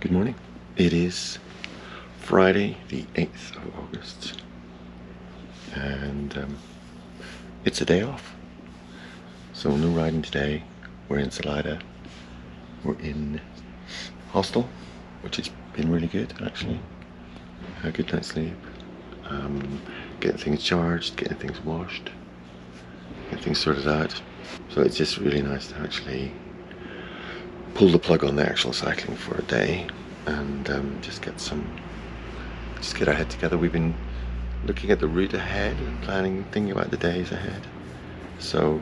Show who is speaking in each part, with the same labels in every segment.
Speaker 1: Good morning. It is Friday the 8th of August and it's a day off. So no riding today. We're in Salida. We're in hostel, which has been really good actually. A good night's sleep. Getting things charged, getting things washed, getting things sorted out. So it's just really nice to actually pull the plug on the actual cycling for a day and just get our head together. We've been looking at the route ahead and planning, thinking about the days ahead. So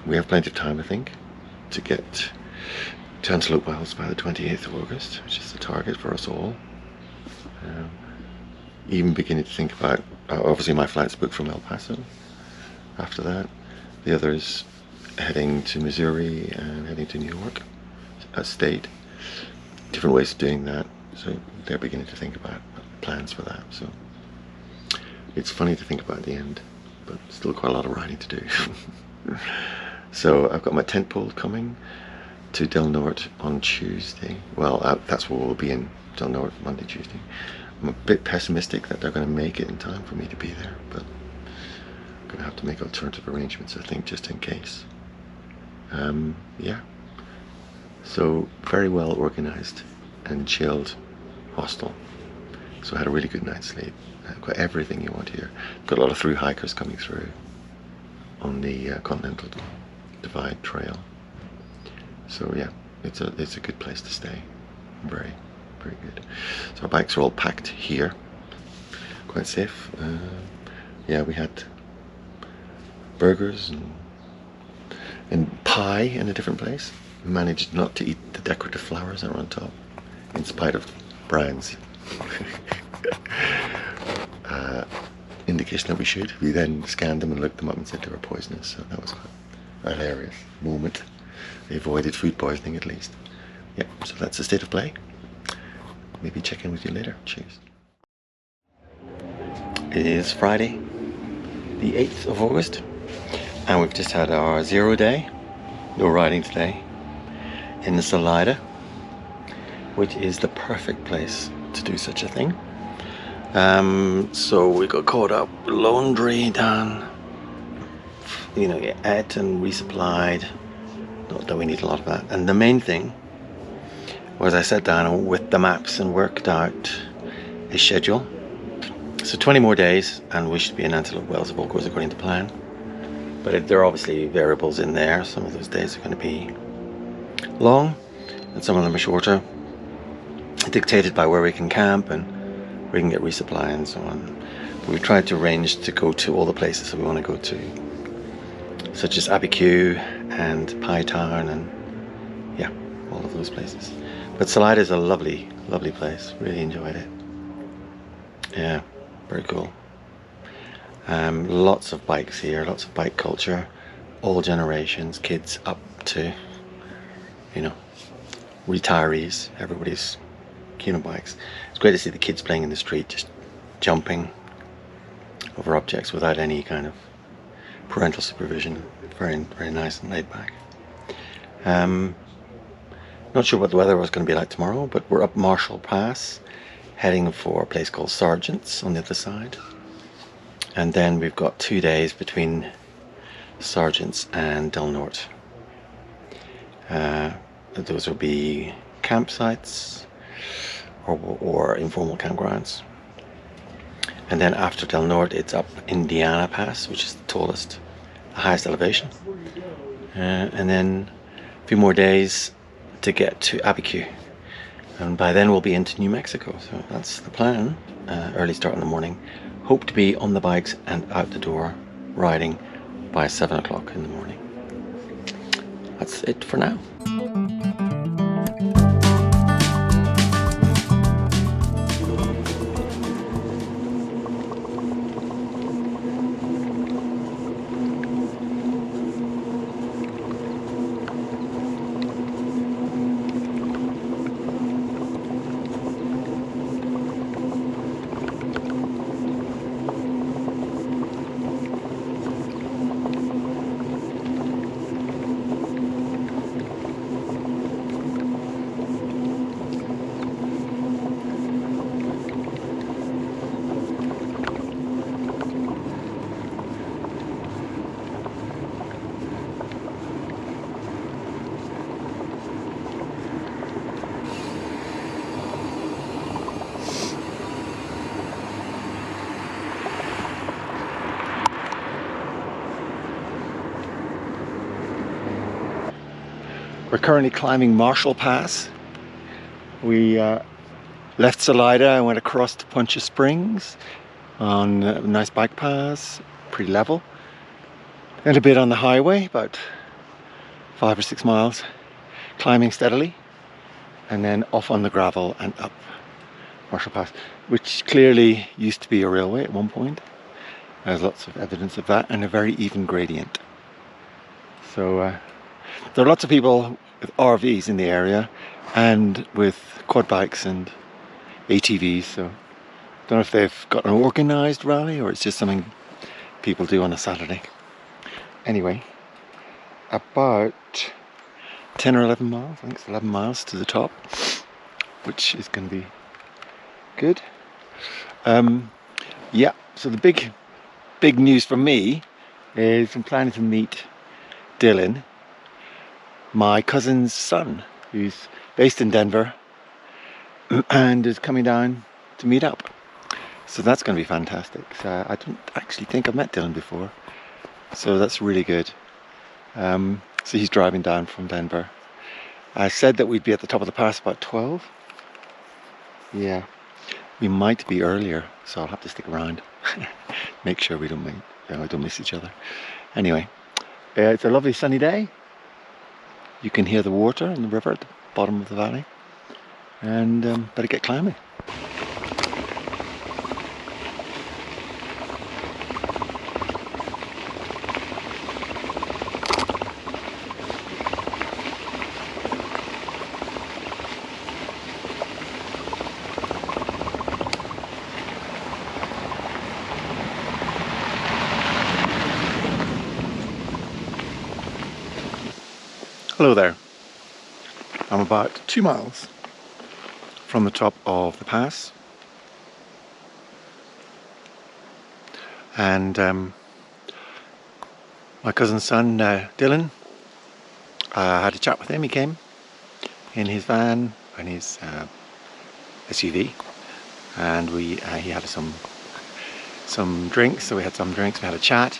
Speaker 1: we have plenty of time, I think, to get to Antelope Wells by the 28th of August, which is the target for us all. Even beginning to think about, obviously my flight's booked from El Paso. After that, the others heading to Missouri and heading to New York, a state. Different ways of doing that, so they're beginning to think about plans for that. So it's funny to think about at the end, but still quite a lot of riding to do. So I've got my tent pole coming to Del Norte on Tuesday. Well, that's where we'll be in Del Norte, Monday, Tuesday. I'm a bit pessimistic that they're going to make it in time for me to be there, but I'm going to have to make alternative arrangements, I think, just in case. Yeah, so very well organized and chilled hostel. So I had a really good night's sleep. I've got everything you want here. Got a lot of through hikers coming through on the Continental Divide Trail. So yeah, it's a good place to stay. Very, very good. So our bikes are all packed here. Quite safe. Yeah, we had burgers and pie in a different place. Managed not to eat the decorative flowers that were on top, in spite of Brian's indication that we should. We then scanned them and looked them up and said they were poisonous, so that was quite a hilarious moment. They avoided food poisoning at least. Yeah, so that's the state of play. Maybe check in with you later. Cheers. It is Friday, the 8th of August. And we've just had our 0 day, no riding today, in the Salida, which is the perfect place to do such a thing. So we got caught up with laundry done, you know, ate and resupplied. Not that we need a lot of that. And the main thing was I sat down with the maps and worked out a schedule. So 20 more days and we should be in Antelope Wells if all goes according to plan. But there are obviously variables in there. Some of those days are going to be long and some of them are shorter, dictated by where we can camp and where we can get resupply and so on. But we've tried to arrange to go to all the places that we want to go to, such as Abiquiu and Pie Town and yeah, all of those places. But Salida is a lovely, lovely place. Really enjoyed it. Yeah, very cool. Lots of bikes here, lots of bike culture, all generations, kids up to, you know, retirees. Everybody's keen on bikes. It's great to see the kids playing in the street, just jumping over objects without any kind of parental supervision. Very, very nice and laid back. Not sure what the weather was going to be like tomorrow, but we're up Marshall Pass, heading for a place called Sargent's on the other side. And then we've got 2 days between Sargent's and Del Norte. Those will be campsites or informal campgrounds. And then after Del Norte, it's up Indiana Pass, which is the tallest, the highest elevation. And then a few more days to get to Abiquiu. And by then we'll be into New Mexico. So that's the plan. Early start in the morning. Hope to be on the bikes and out the door riding by 7 o'clock in the morning. That's it for now.
Speaker 2: We're currently climbing Marshall Pass. We left Salida and went across to Puncha Springs on a nice bike paths, pretty level. And a bit on the highway, about 5 or 6 miles, climbing steadily. And then off on the gravel and up Marshall Pass, which clearly used to be a railway at one point. There's lots of evidence of that, and a very even gradient. So there are lots of people with RVs in the area and with quad bikes and ATVs, so I don't know if they've got an organised rally or it's just something people do on a Saturday. Anyway, about 10 or 11 miles, I think it's 11 miles to the top, which is going to be good. Yeah, so the big news for me is I'm planning to meet Dylan, my cousin's son, who's based in Denver and is coming down to meet up. So that's going to be fantastic. So I don't actually think I've met Dylan before, so that's really good. So he's driving down from Denver. I said that we'd be at the top of the pass about 12. Yeah, we might be earlier, so I'll have to stick around. Make sure we don't miss each other. Anyway, it's a lovely sunny day. You can hear the water in the river at the bottom of the valley. And better get climbing. Hello there. I'm about 2 miles from the top of the pass, and my cousin's son Dylan, I had a chat with him. He came in his van and his SUV, and he had some drinks, so we had some drinks, we had a chat.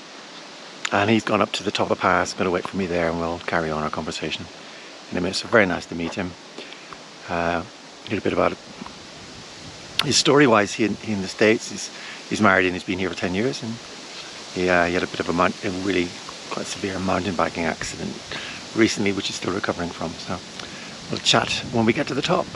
Speaker 2: And he's gone up to the top of the pass, going to wait for me there, and we'll carry on our conversation in a minute. So very nice to meet him. A little bit about his story-wise. He in the States, he's married and he's been here for 10 years, and he had a bit of a really quite severe mountain biking accident recently, which he's still recovering from. So we'll chat when we get to the top.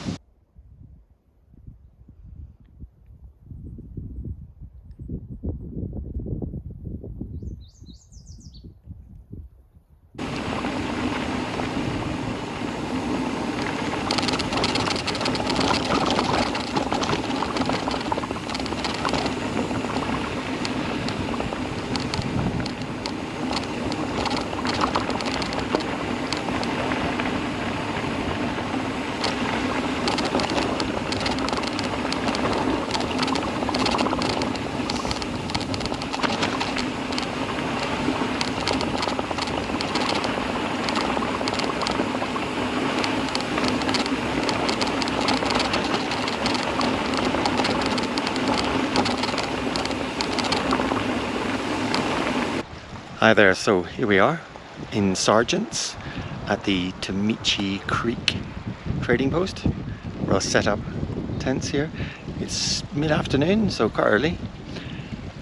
Speaker 2: Hi there, so here we are in Sargent's at the Tomochi Creek trading post. We'll set up tents here. It's mid-afternoon, so quite early.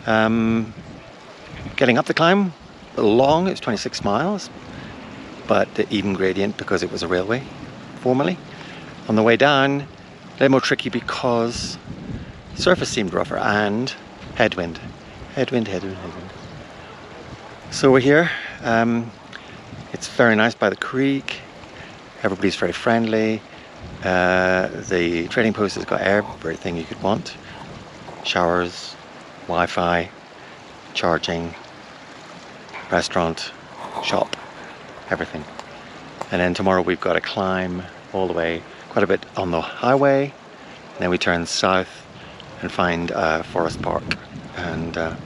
Speaker 2: Getting up the climb, a little long, it's 26 miles, but the even gradient because it was a railway, formerly. On the way down, a little more tricky because the surface seemed rougher and headwind. Headwind. So we're here. It's very nice by the creek. Everybody's very friendly. The trading post has got everything you could want. Showers, Wi-Fi, charging, restaurant, shop, everything. And then tomorrow we've got to climb all the way, quite a bit on the highway. And then we turn south and find a forest park and a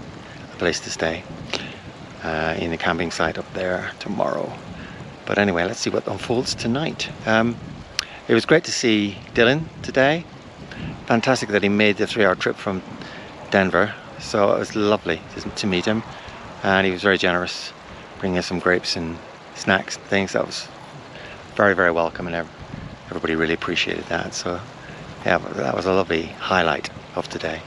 Speaker 2: place to stay. In the camping site up there tomorrow. But anyway, let's see what unfolds tonight. It was great to see Dylan today. Fantastic that he made the 3-hour trip from Denver. So it was lovely to meet him. And he was very generous, bringing us some grapes and snacks and things. That was very, very welcome, and everybody really appreciated that. So yeah, that was a lovely highlight of today.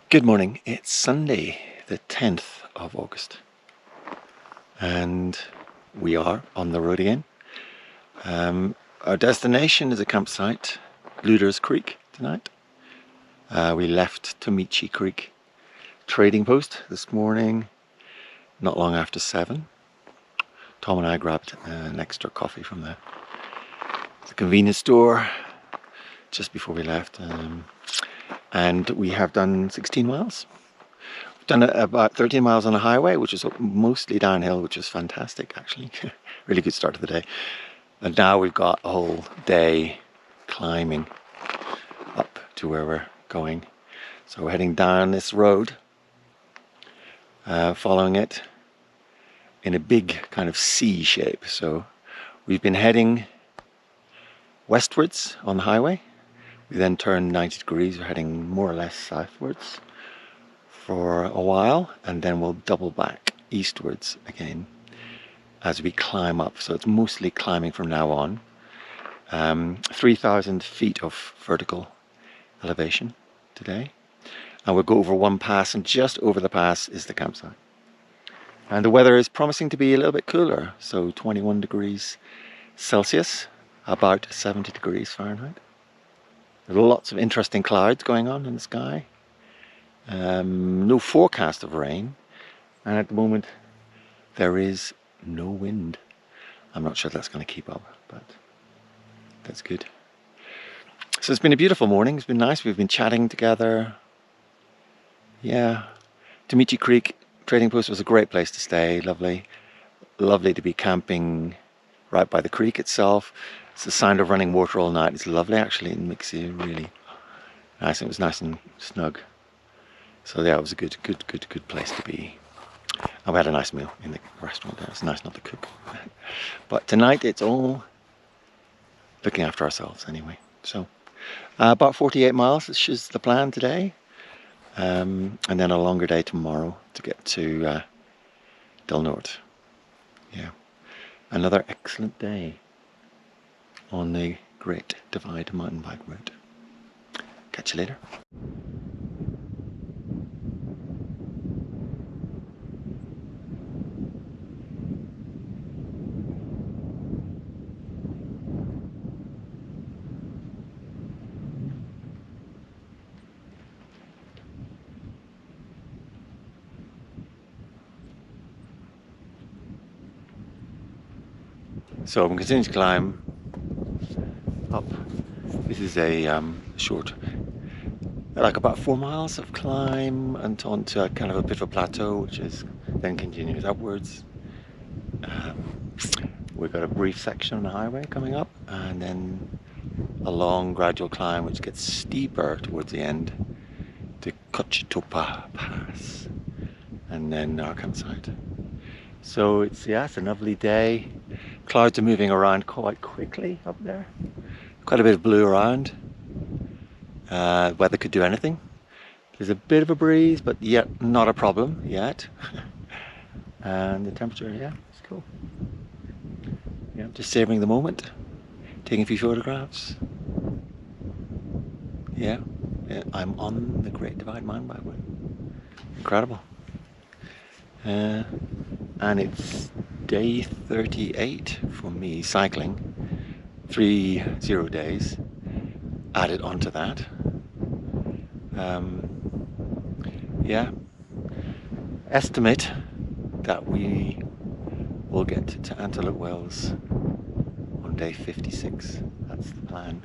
Speaker 2: Good morning. It's Sunday, the 10th of August, and we are on the road again. Our destination is a campsite, Luder's Creek, tonight. We left Tomochi Creek trading post this morning, not long after 7. Tom and I grabbed an extra coffee from the convenience store just before we left. And we have done 16 miles. We've done about 13 miles on the highway, which is mostly downhill, which is fantastic, actually. Really good start to the day. And now we've got a whole day climbing up to where we're going. So we're heading down this road, following it in a big kind of C shape. So we've been heading westwards on the highway. We then turn 90 degrees, we're heading more or less southwards for a while, and then we'll double back eastwards again as we climb up. So it's mostly climbing from now on. 3,000 feet of vertical elevation today. And we'll go over one pass, and just over the pass is the campsite. And the weather is promising to be a little bit cooler, so 21 degrees Celsius, about 70 degrees Fahrenheit. There's lots of interesting clouds going on in the sky. No forecast of rain, and at the moment there is no wind. I'm not sure that's going to keep up, but that's good. So it's been a beautiful morning. It's been nice. We've been chatting together. Yeah, Tomochi Creek trading post was a great place to stay. Lovely to be camping right by the creek itself. It's the sound of running water all night. It's lovely, actually. It makes you really nice. It was nice and snug. So yeah, it was a good place to be. And we had a nice meal in the restaurant there. It's nice not to cook. But tonight it's all looking after ourselves anyway. So about 48 miles is the plan today. And then a longer day tomorrow to get to Del Norte. Yeah, another excellent day on the Great Divide mountain bike route. Catch you later. So I'm continuing to climb up. This is a short, like about 4 miles of climb and onto a kind of a bit of a plateau, which is then continues upwards. We've got a brief section on the highway coming up, and then a long gradual climb which gets steeper towards the end to Cochitopa Pass, and then our campsite. So it's a lovely day. Clouds are moving around quite quickly up there. Quite a bit of blue around. Weather could do anything. There's a bit of a breeze, but yet not a problem yet. And the temperature, yeah, it's cool. Yeah, just savoring the moment, taking a few photographs. Yeah, I'm on the Great Divide mountain bike route. Incredible. And it's day 38 for me cycling. 30 days added onto that. Yeah, estimate that we will get to Antelope Wells on day 56. That's the plan.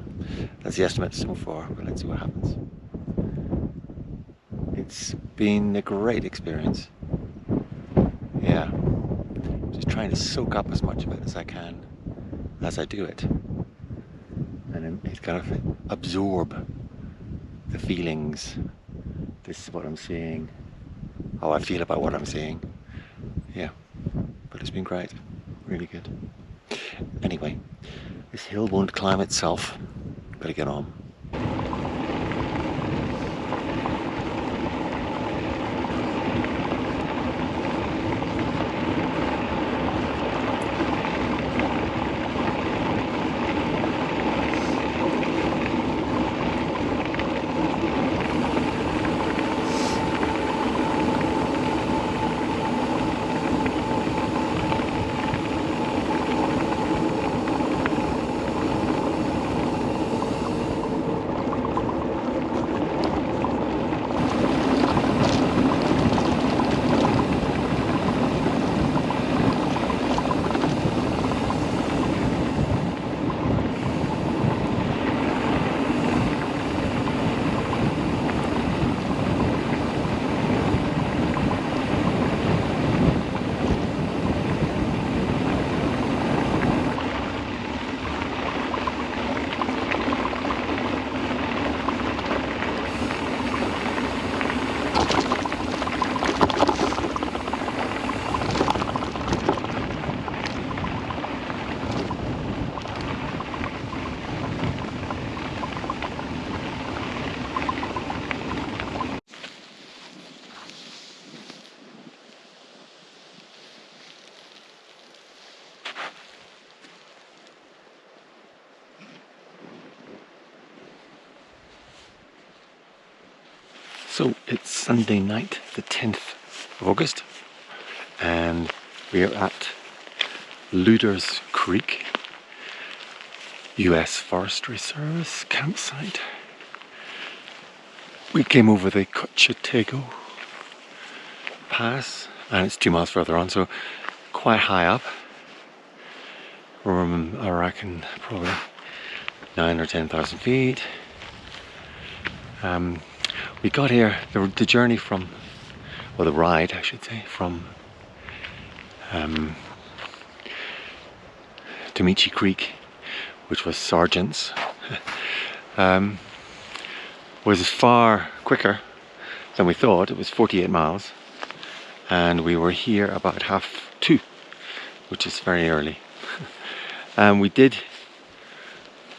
Speaker 2: That's the estimate so far, but let's see what happens. It's been a great experience. Yeah, just trying to soak up as much of it as I can as I do it, and then it kind of absorb the feelings. This is what I'm seeing, how I feel about what I'm seeing. Yeah, but it's been great, really good. Anyway, this hill won't climb itself. better get on. So it's Sunday night, the 10th of August, and we are at Looters Creek, US Forestry Service campsite. We came over the Cochitego Pass, and it's 2 miles further on, so quite high up. From, I reckon, probably 9 or 10,000 feet. We got here, the journey from, or the ride I should say, from Tomochi Creek, which was Sergeant's, was far quicker than we thought. It was 48 miles, and we were here about 2:30, which is very early. And we did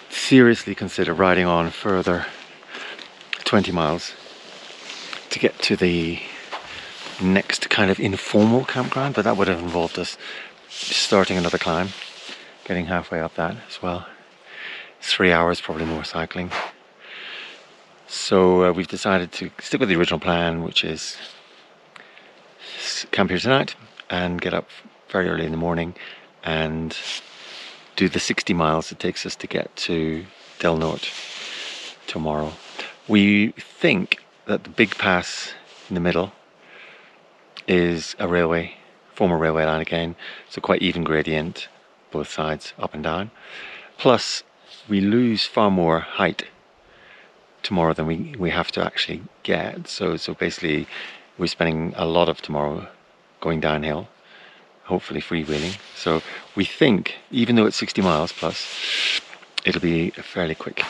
Speaker 2: seriously consider riding on further 20 miles to get to the next kind of informal campground, but that would have involved us starting another climb, getting halfway up that as well. 3 hours, probably more cycling. So we've decided to stick with the original plan, which is camp here tonight and get up very early in the morning and do the 60 miles it takes us to get to Del Norte tomorrow. We think that the big pass in the middle is a railway, former railway line again, so quite even gradient, both sides, up and down. Plus, we lose far more height tomorrow than we have to actually get. So basically, we're spending a lot of tomorrow going downhill, hopefully freewheeling. So we think, even though it's 60 miles plus, it'll be fairly quick.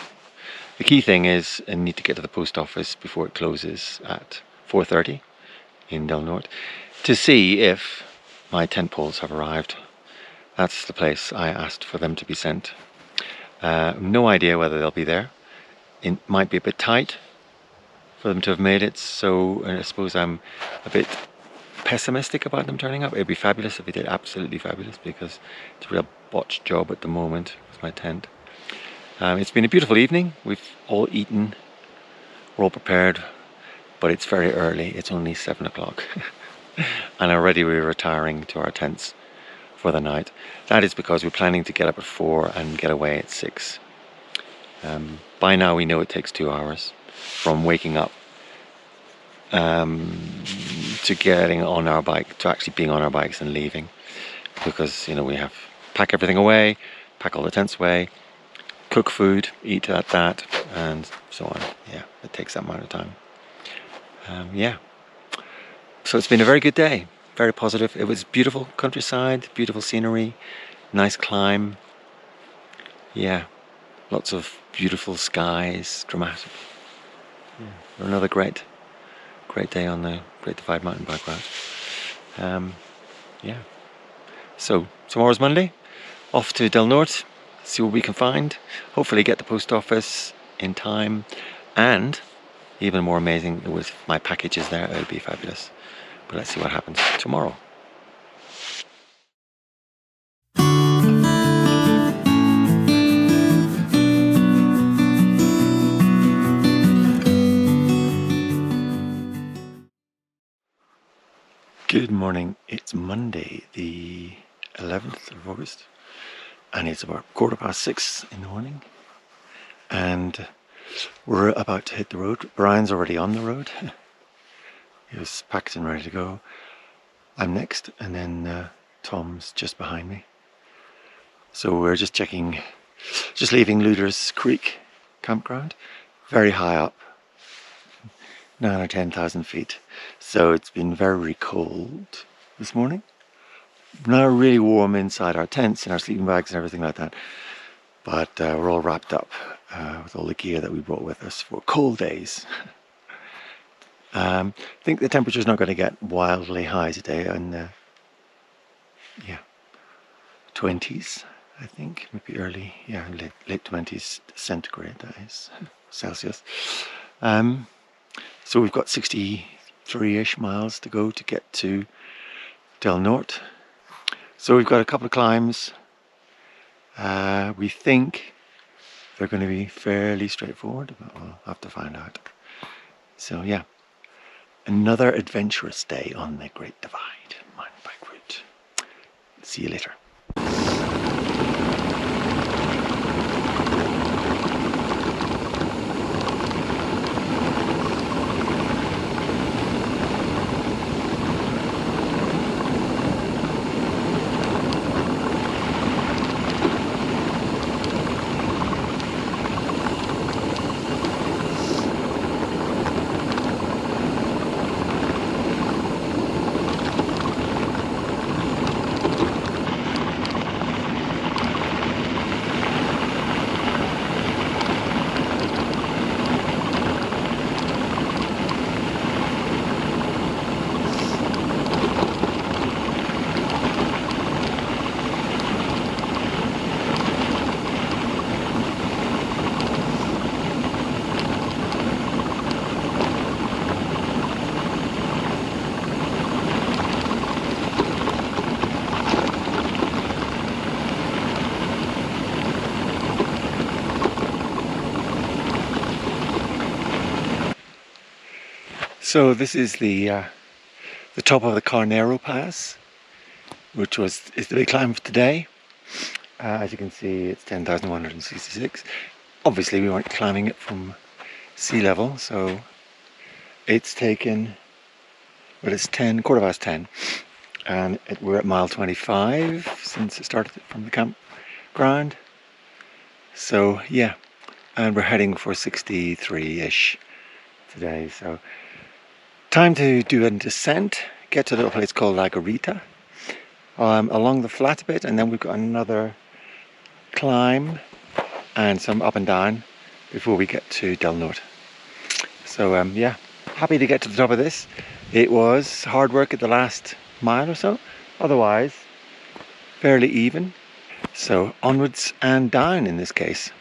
Speaker 2: The key thing is I need to get to the post office before it closes at 4:30 in Del Norte to see if my tent poles have arrived. That's the place I asked for them to be sent. No idea whether they'll be there. It might be a bit tight for them to have made it, so I suppose I'm a bit pessimistic about them turning up. It'd be fabulous if they did, absolutely fabulous, because it's a real botched job at the moment with my tent. It's been a beautiful evening. We've all eaten, we're all prepared, but it's very early. It's only 7 o'clock and already we're retiring to our tents for the night. That is because we're planning to get up at 4 and get away at 6. By now we know it takes 2 hours from waking up to getting on our bike, to actually being on our bikes and leaving, because we have to pack everything away, pack all the tents away, cook food, eat at that, and so on. Yeah, it takes that amount of time. Yeah, so it's been a very good day, very positive. It was beautiful countryside, beautiful scenery, nice climb. Yeah, lots of beautiful skies, dramatic. Yeah, another great day on the Great Divide mountain bike route. Yeah, so tomorrow's Monday, off to Del Norte, see what we can find. Hopefully get the post office in time, and even more amazing, with my packages there, it would be fabulous. But let's see what happens tomorrow. Good morning. It's Monday, the 11th of August, and it's about 6:15 in the morning, and we're about to hit the road. Brian's already on the road. He was packed and ready to go. I'm next, and then Tom's just behind me. So we're just leaving Luder's Creek campground, very high up, 9,000 or 10,000 feet. So it's been very cold this morning. Now really warm inside our tents and our sleeping bags and everything like that. But we're all wrapped up with all the gear that we brought with us for cold days. I think the temperature's not going to get wildly high today, and yeah, 20s, I think, maybe early, yeah, late 20s centigrade, that is, Celsius. So we've got 63-ish miles to go to get to Del Norte. So we've got a couple of climbs. We think they're going to be fairly straightforward, but we'll have to find out. So yeah, another adventurous day on the Great Divide mountain bike route. See you later. So this is the top of the Carnero Pass, which is the big climb for today. As you can see, it's 10,166. Obviously we weren't climbing it from sea level, so it's taken, well, it's 10, and we're at mile 25 since it started from the campground. So yeah, and we're heading for 63-ish today. So time to do a descent, get to a little place called La Garita, along the flat a bit, and then we've got another climb and some up and down before we get to Del Norte. So yeah, happy to get to the top of this. It was hard work at the last mile or so, otherwise fairly even. So onwards and down in this case.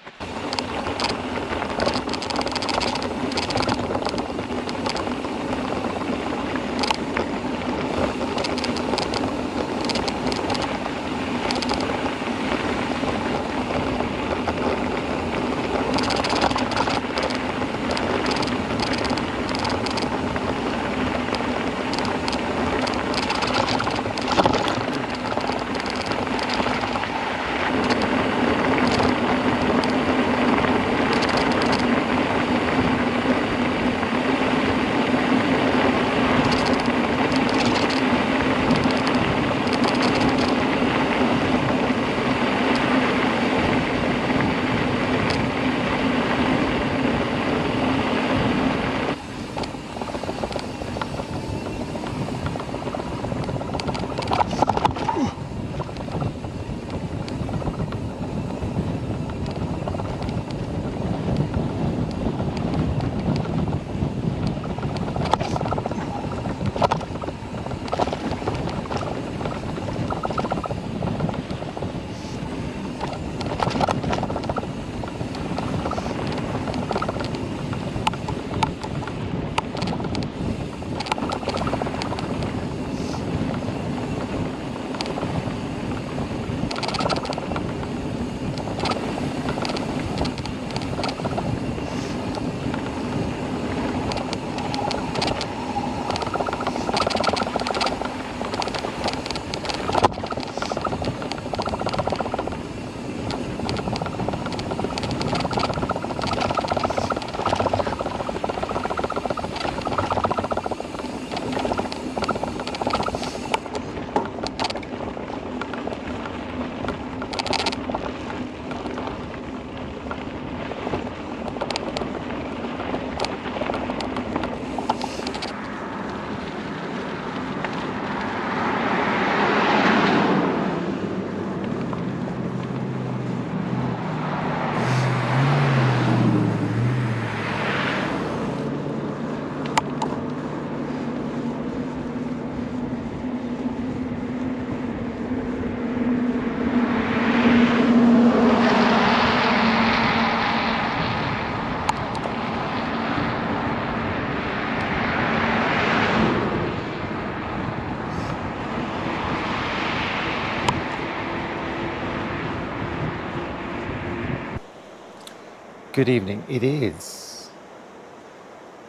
Speaker 2: Good evening. It is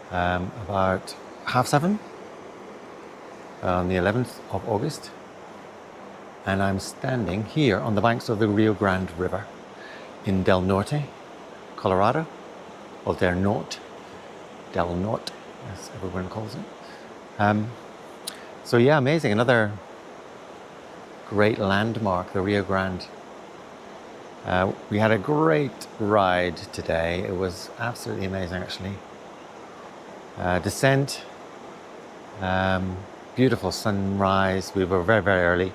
Speaker 2: about 7:30 on the 11th of August, and I'm standing here on the banks of the Rio Grande River in Del Norte, Colorado, or Del Norte, as everyone calls it. So yeah, amazing. Another great landmark, the Rio Grande. We had a great ride today. It was absolutely amazing, actually. Descent, beautiful sunrise. We were very, very early.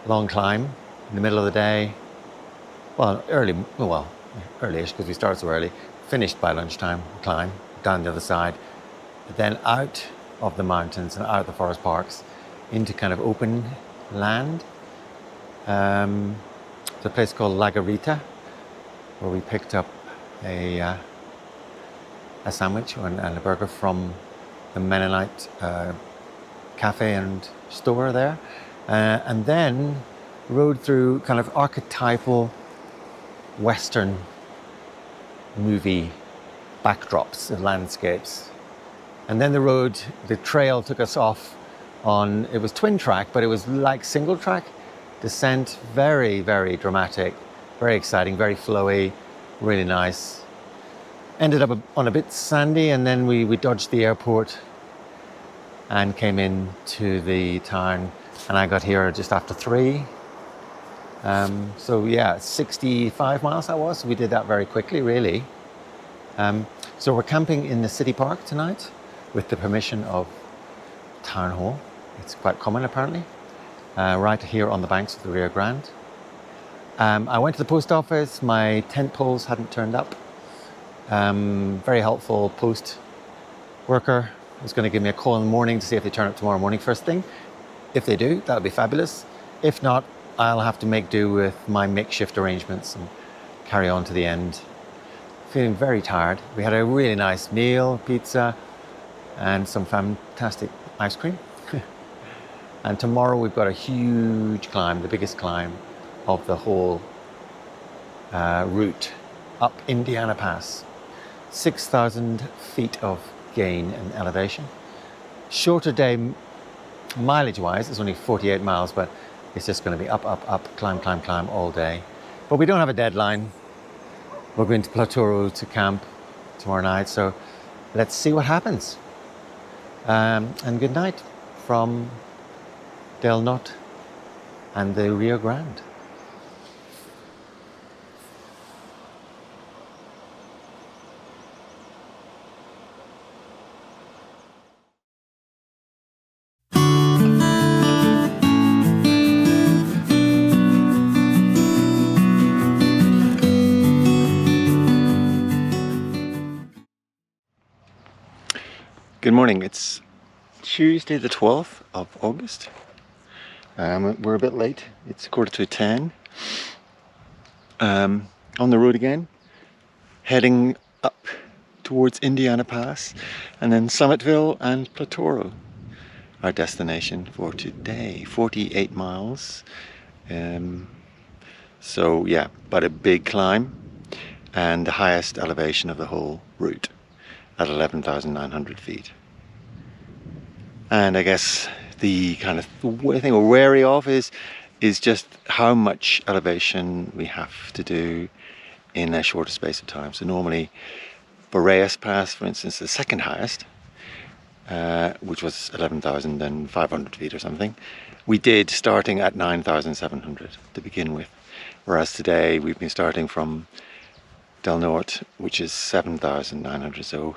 Speaker 2: Long climb in the middle of the day. Well, early-ish because we started so early. Finished by lunchtime, climb down the other side. But then out of the mountains and out of the forest parks into kind of open land. It's a place called La Garita, where we picked up a sandwich and a burger from the Mennonite cafe and store there, and then rode through kind of archetypal Western movie backdrops and landscapes. And then the trail took us off on, it was twin track, but it was like single track. Descent, very, very dramatic, very exciting, very flowy, really nice. Ended up on a bit sandy, and then we dodged the airport and came into the town, and I got here just after 3. So yeah, 65 miles that was. We did that very quickly, really. So we're camping in the city park tonight with the permission of Town Hall. It's quite common, apparently. Right here on the banks of the Rio Grande. I went to the post office. My tent poles hadn't turned up. Very helpful post worker is going to give me a call in the morning to see if they turn up tomorrow morning first thing. If they do, that'll be fabulous. If not, I'll have to make do with my makeshift arrangements and carry on to the end. Feeling very tired. We had a really nice meal, pizza, and some fantastic ice cream. And tomorrow we've got a huge climb, the biggest climb of the whole route up Indiana Pass. 6,000 feet of gain in elevation. Shorter day mileage-wise, it's only 48 miles, but it's just going to be up, climb all day. But we don't have a deadline. We're going to Platoro to camp tomorrow night, so let's see what happens. And good night from Del Norte and the Rio Grande. Good morning. It's Tuesday the 12th of August. We're a bit late. It's 9:45. On the road again, heading up towards Indiana Pass, and then Summitville and Platoro, our destination for today. 48 miles. So yeah, but a big climb, and the highest elevation of the whole route at 11,900 feet. And I guess the kind of thing we're wary of is just how much elevation we have to do in a shorter space of time. So normally Boreas Pass, for instance, the second highest, which was 11,500 feet or something, we did starting at 9,700 to begin with. Whereas today we've been starting from Del Norte, which is 7,900. So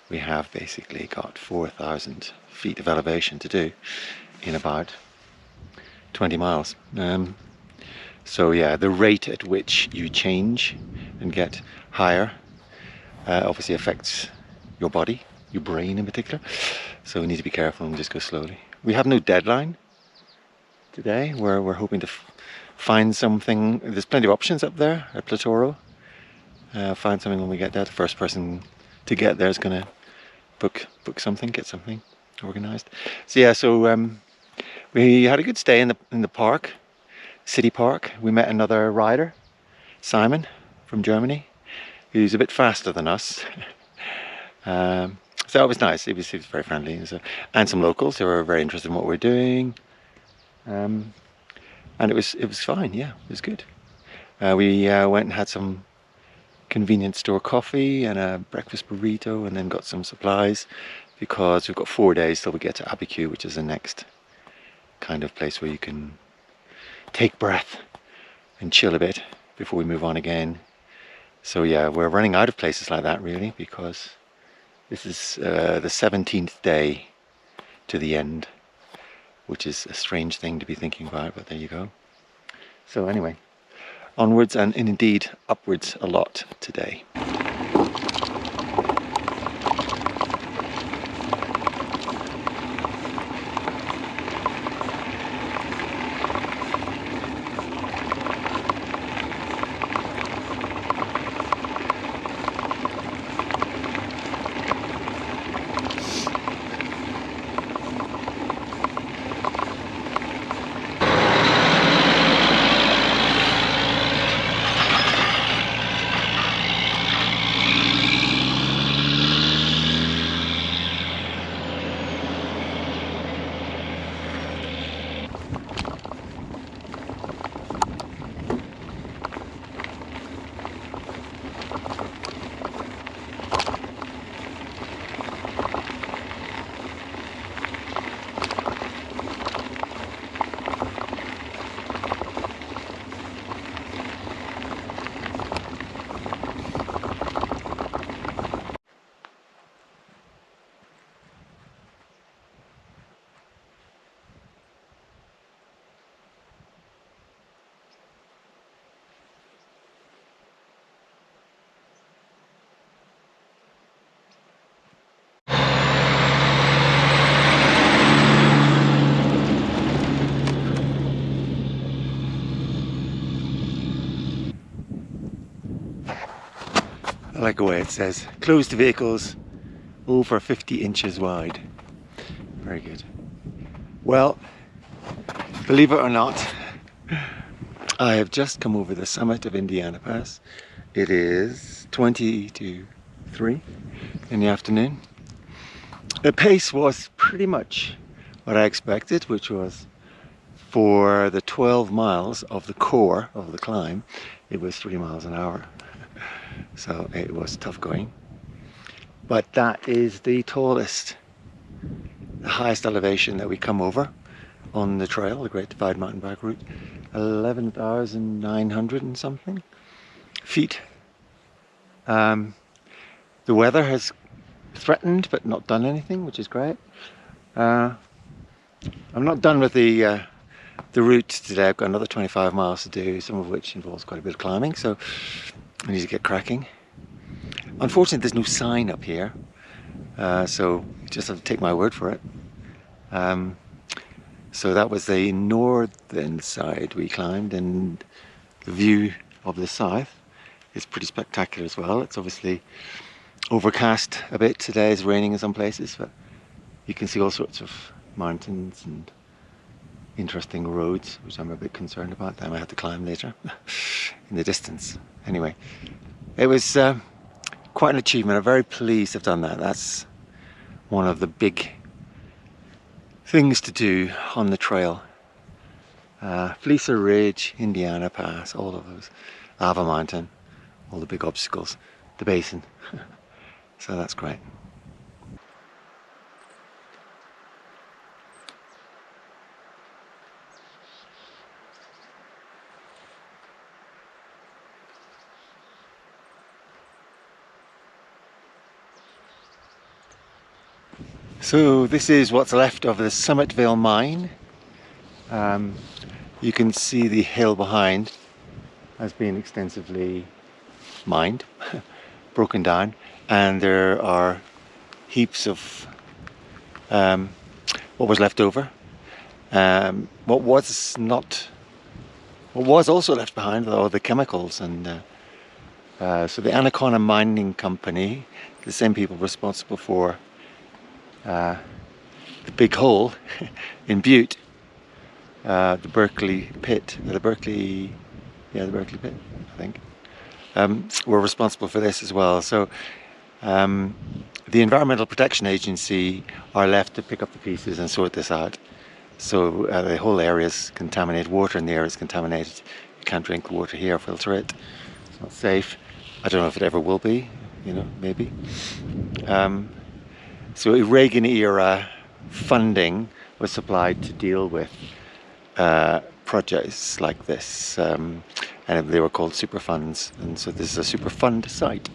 Speaker 2: we have basically got 4,000 feet of elevation to do in about 20 miles. So yeah, the rate at which you change and get higher obviously affects your body, your brain in particular. So we need to be careful and just go slowly. We have no deadline today. We're hoping to find something. There's plenty of options up there at Platoro. Find something when we get there. The first person to get there is going to book something, get something organized. So yeah, we had a good stay in the park, city park. We met another rider Simon from Germany, who's a bit faster than us. So it was nice. He was very friendly, and some locals who were very interested in what we're doing. And it was fine. Yeah, it was good. We went and had some convenience store coffee and a breakfast burrito, and then got some supplies because we've got 4 days till we get to Abiquiu, which is the next kind of place where you can take breath and chill a bit before we move on again. So yeah, we're running out of places like that really, because this is the 17th day to the end, which is a strange thing to be thinking about, but there you go. So anyway, onwards and indeed upwards a lot today. I like the way it says, closed to vehicles over 50 inches wide. Very good. Well, believe it or not, I have just come over the summit of Indiana Pass. It is 20 to 3 in the afternoon. The pace was pretty much what I expected, which was for the 12 miles of the core of the climb, it was 3 miles an hour. So it was tough going. But that is the tallest, the highest elevation that we come over on the trail, the Great Divide mountain bike route. 11,900 and something feet. The weather has threatened but not done anything, which is great. I'm not done with the route today. I've got another 25 miles to do, some of which involves quite a bit of climbing, so I need to get cracking. Unfortunately, there's no sign up here, so you just have to take my word for it. So that was the northern side we climbed, and the view of the south is pretty spectacular as well. It's obviously overcast a bit today, it's raining in some places, but you can see all sorts of mountains and interesting roads, which I'm a bit concerned about. I might have to climb later in the distance. Anyway, it was quite an achievement. I'm very pleased I've done that. That's one of the big things to do on the trail. Fleecer Ridge, Indiana Pass, all of those. Lava Mountain, all the big obstacles, the basin. So that's great. So this is what's left of the Summitville mine. You can see the hill behind has been extensively mined, broken down, and there are heaps of what was left over. What was also left behind are the chemicals, and so the Anaconda Mining Company, the same people responsible for the big hole in Butte, the Berkeley pit, the Berkeley pit, I think. were responsible for this as well. So the Environmental Protection Agency are left to pick up the pieces and sort this out. So the whole area is contaminated. Water in the area is contaminated. You can't drink the water here, filter it. It's not safe. I don't know if it ever will be, maybe. So Reagan era funding was supplied to deal with projects like this, and they were called super funds, and so this is a super fund site.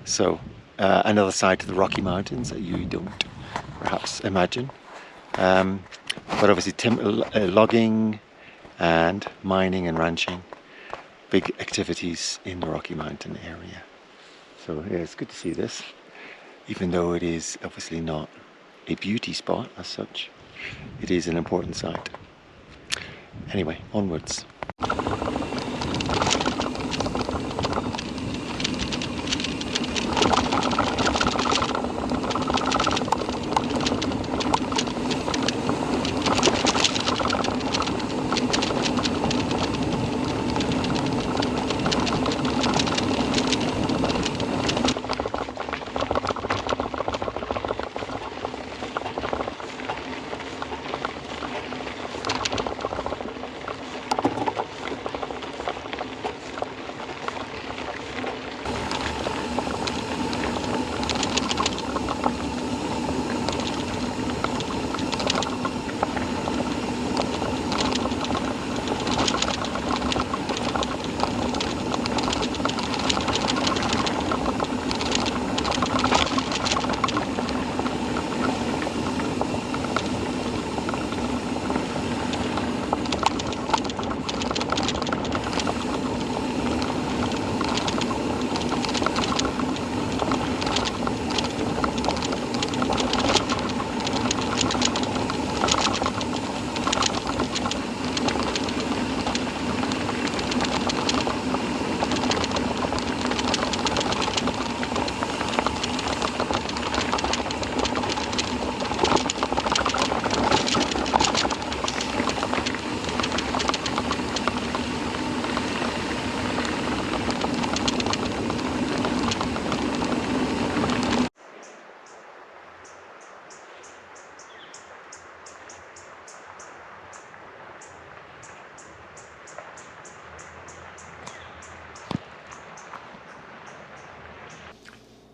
Speaker 2: So another side to the Rocky Mountains that you don't perhaps imagine, but obviously logging and mining and ranching, big activities in the Rocky Mountain area. So yeah, it's good to see this, even though it is obviously not a beauty spot as such. It is an important site. Anyway, onwards.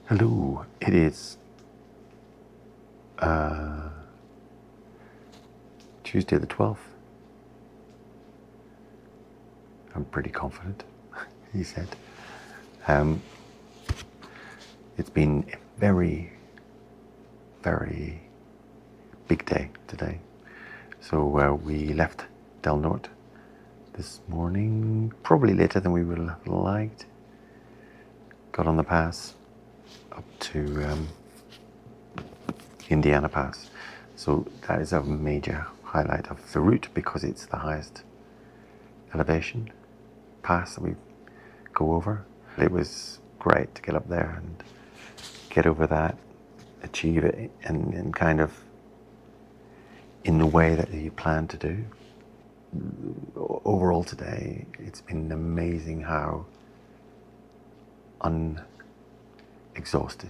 Speaker 2: Hello, it is Tuesday the 12th. I'm pretty confident, he said. It's been a very, very big day today. So we left Del Norte this morning, probably later than we would have liked. Got on the pass up to Indiana Pass. So that is a major highlight of the route because it's the highest elevation pass that we go over. It was great to get up there and get over that, achieve it, and kind of in the way that you plan to do. Overall today, it's been amazing how exhausted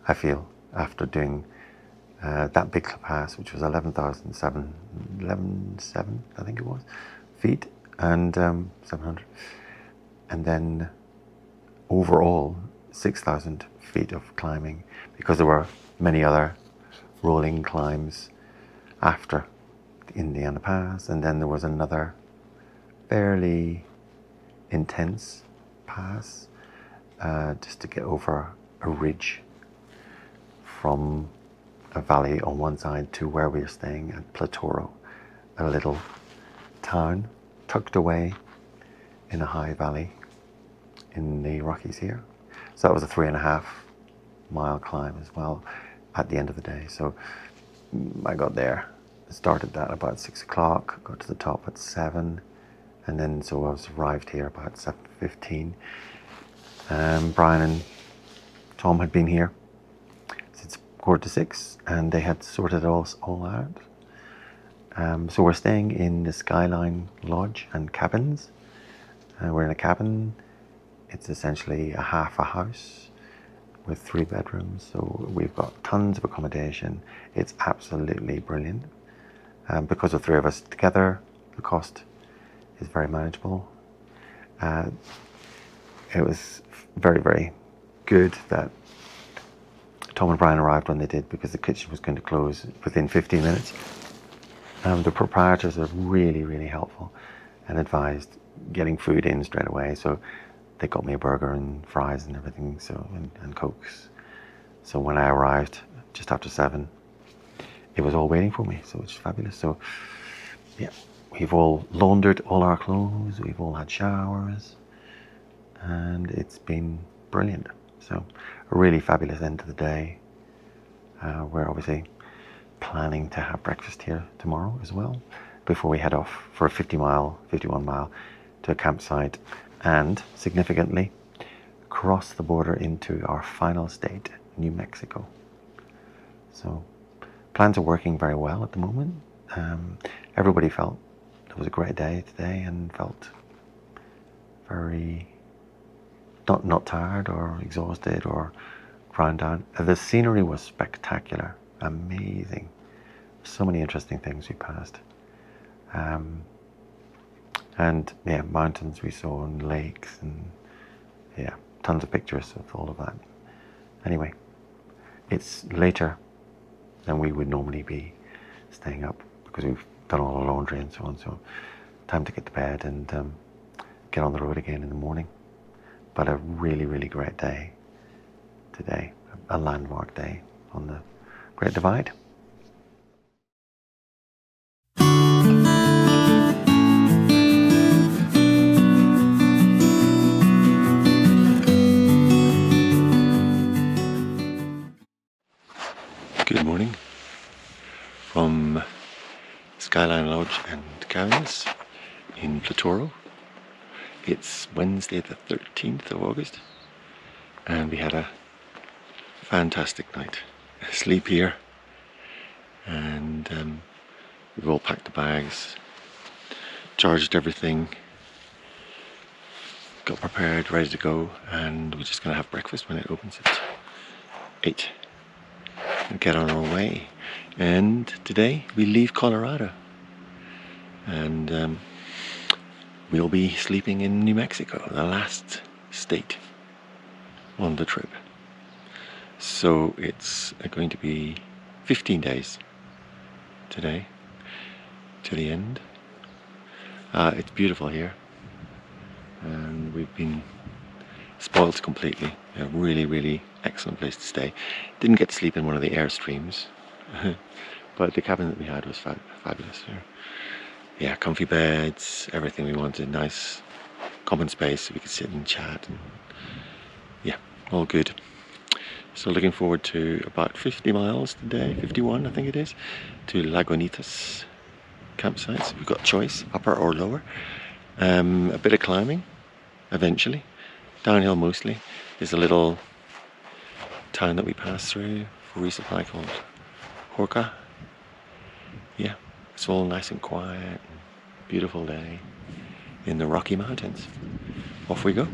Speaker 2: I feel after doing that big pass, which was 11,700 I think it was feet, and 700, and then overall 6,000 feet of climbing, because there were many other rolling climbs after the Indiana Pass, and then there was another fairly intense pass just to get over a ridge from a valley on one side to where we are staying at Platoro, a little town tucked away in a high valley in the Rockies here. So that was a 3.5 mile climb as well at the end of the day. So I got there, started that about 6 o'clock, got to the top at 7, and then so I was arrived here about 7:15. Brian and Tom had been here since 5:45, and they had sorted us all out. So we're staying in the Skyline Lodge and cabins
Speaker 1: We're in a cabin. It's essentially a half a house with 3 bedrooms, so we've got tons of accommodation. It's absolutely brilliant. Because of 3 of us together, the cost is very manageable. It was very, very good that Tom and Brian arrived when they did, because the kitchen was going to close within 15 minutes. The proprietors are really, really helpful and advised getting food in straight away. So they got me a burger and fries and everything, and Cokes. So when I arrived just after 7, it was all waiting for me, so it's fabulous. So yeah, we've all laundered all our clothes, we've all had showers, and it's been brilliant. So a really fabulous end to the day. We're obviously planning to have breakfast here tomorrow as well, before we head off for a 51 mile to a campsite, and significantly cross the border into our final state, New Mexico. So plans are working very well at the moment. Everybody felt it was a great day today and felt very not tired or exhausted or ground down. The scenery was spectacular, amazing. So many interesting things we passed. And yeah, mountains we saw and lakes, and yeah, tons of pictures of all of that. Anyway, it's later than we would normally be staying up, because we've done all the laundry and so on. So time to get to bed and get on the road again in the morning. But a really, really great day today, a landmark day on the Great Divide. Good morning from Skyline Lodge and Cabins in Platoro. It's Wednesday the 13th of August, and we had a fantastic night. Sleep here, and we've all packed the bags, charged everything, got prepared, ready to go, and we're just going to have breakfast when it opens at 8 and get on our way. And today we leave Colorado, and we'll be sleeping in New Mexico, the last state on the trip. So it's going to be 15 days today to the end. It's beautiful here, and we've been spoiled completely. A really, really excellent place to stay. Didn't get to sleep in one of the Airstreams, but the cabin that we had was fabulous. Yeah, comfy beds, everything we wanted, nice common space so we could sit and chat, and yeah, all good. So looking forward to about 50 miles today, 51 I think it is, to Lagunitas campsites. We've got choice, upper or lower. A bit of climbing eventually, downhill mostly. There's a little town that we pass through for resupply called Horka. Yeah, it's all nice and quiet, beautiful day in the Rocky Mountains. Off we go.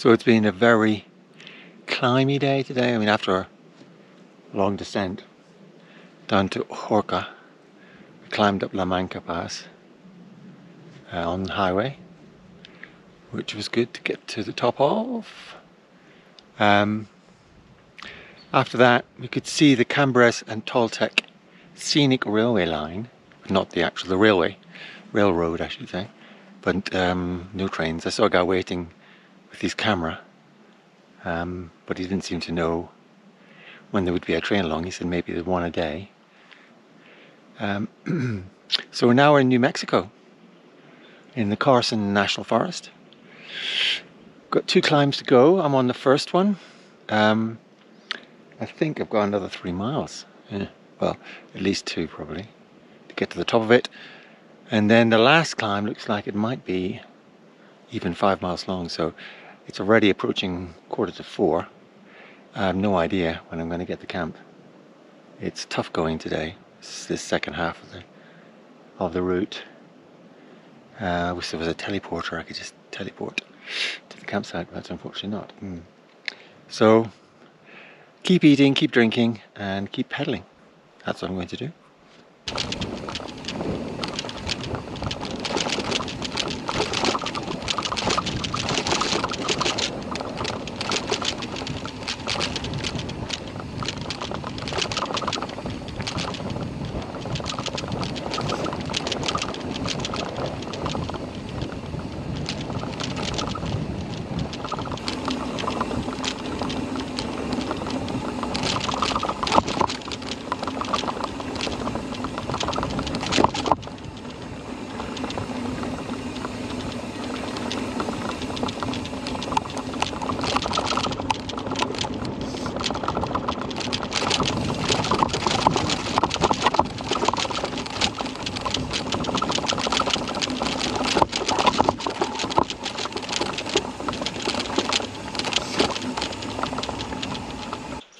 Speaker 2: So it's been a very climby day today. I mean, after a long descent down to Horca, we climbed up La Manca Pass on the highway, which was good to get to the top of. After that, we could see the Cambres and Toltec scenic railway line, not the railroad I should say, but no trains. I saw a guy waiting with his camera, but he didn't seem to know when there would be a train along. He said maybe there's one a day. So now we're in New Mexico, in the Carson National Forest. Got 2 climbs to go. I'm on the first one. I think I've got another 3 miles. Yeah. Well, at least 2 probably, to get to the top of it. And then the last climb looks like it might be even 5 miles long, so it's already approaching 3:45. I have no idea when I'm going to get to camp. It's tough going today. It's this second half of the route. I wish there was a teleporter. I could just teleport to the campsite, but that's unfortunately not. So keep eating, keep drinking, and keep pedaling. That's what I'm going to do.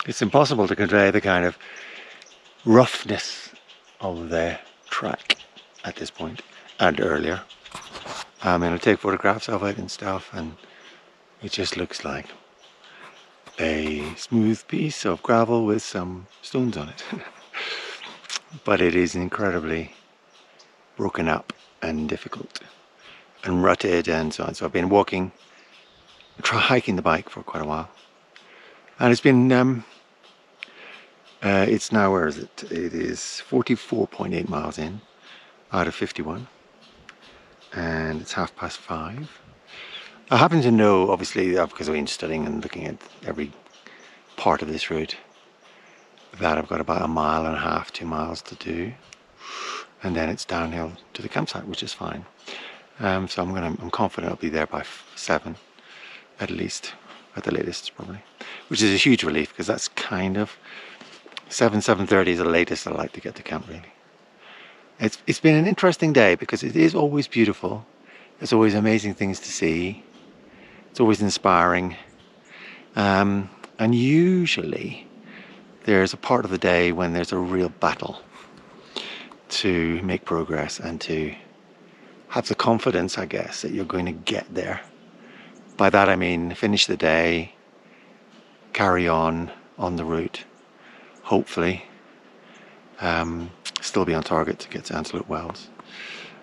Speaker 2: It's impossible to convey the kind of roughness of the track at this point and earlier. I mean, I take photographs of it and stuff, and it just looks like a smooth piece of gravel with some stones on it. But it is incredibly broken up and difficult and rutted and so on. So I've been hiking the bike for quite a while, and it's been it's now, where is it? It is 44.8 miles in out of 51, and it's 5:30. I happen to know, obviously, because I've been studying and looking at every part of this route, that I've got about 1.5 miles, 2 miles to do, and then it's downhill to the campsite, which is fine. So I'm confident I'll be there by 7, at least, at the latest probably, which is a huge relief, because that's kind of 7:30 is the latest I like to get to camp, really. It's been an interesting day because it is always beautiful. There's always amazing things to see. It's always inspiring. And usually there's a part of the day when there's a real battle to make progress and to have the confidence, I guess, that you're going to get there. By that I mean finish the day, carry on the route, hopefully still be on target to get to Antelope Wells.